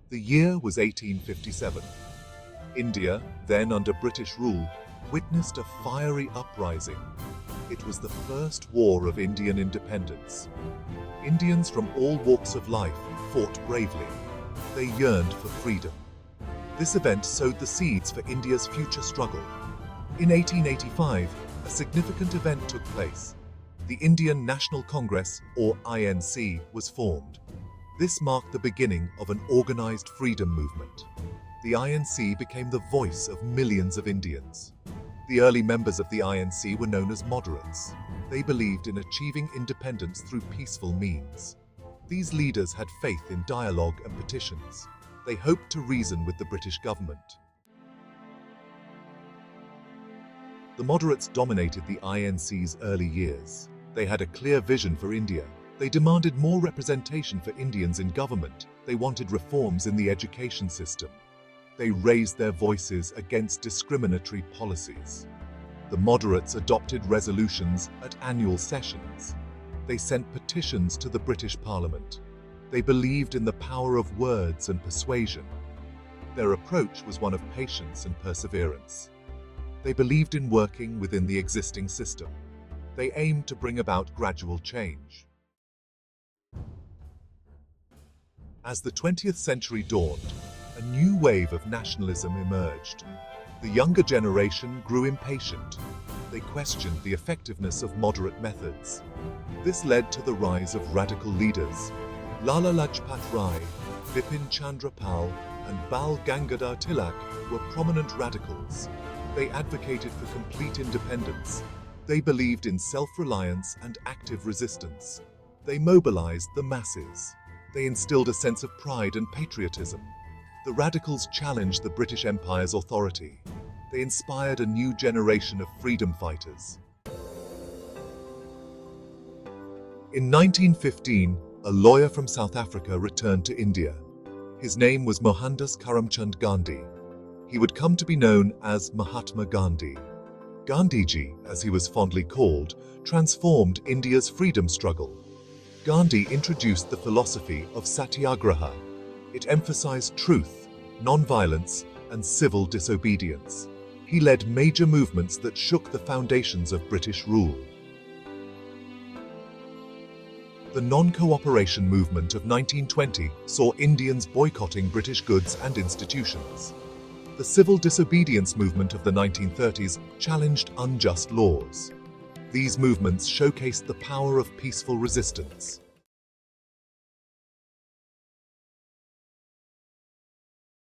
The year was 1857. India, then under British rule, witnessed a fiery uprising. It was the first war of Indian independence. Indians from all walks of life fought bravely. They yearned for freedom. This event sowed the seeds for India's future struggle. In 1885, a significant event took place. The Indian National Congress, or INC, was formed. This marked the beginning of an organized freedom movement. The INC became the voice of millions of Indians. The early members of the INC were known as moderates. They believed in achieving independence through peaceful means. These leaders had faith in dialogue and petitions. They hoped to reason with the British government. The moderates dominated the INC's early years. They had a clear vision for India. They demanded more representation for Indians in government. They wanted reforms in the education system. They raised their voices against discriminatory policies. The moderates adopted resolutions at annual sessions. They sent petitions to the British Parliament. They believed in the power of words and persuasion. Their approach was one of patience and perseverance. They believed in working within the existing system. They aimed to bring about gradual change. As the 20th century dawned, a new wave of nationalism emerged. The younger generation grew impatient. They questioned the effectiveness of moderate methods. This led to the rise of radical leaders. Lala Lajpat Rai, Bipin Chandra Pal, and Bal Gangadhar Tilak were prominent radicals. They advocated for complete independence. They believed in self-reliance and active resistance. They mobilized the masses. They instilled a sense of pride and patriotism. The radicals challenged the British Empire's authority. They inspired a new generation of freedom fighters. In 1915, a lawyer from South Africa returned to India. His name was Mohandas Karamchand Gandhi. He would come to be known as Mahatma Gandhi. Gandhiji, as he was fondly called, transformed India's freedom struggle. Gandhi introduced the philosophy of Satyagraha. It emphasized truth, non-violence, and civil disobedience. He led major movements that shook the foundations of British rule. The non-cooperation movement of 1920 saw Indians boycotting British goods and institutions. The civil disobedience movement of the 1930s challenged unjust laws. These movements showcased the power of peaceful resistance.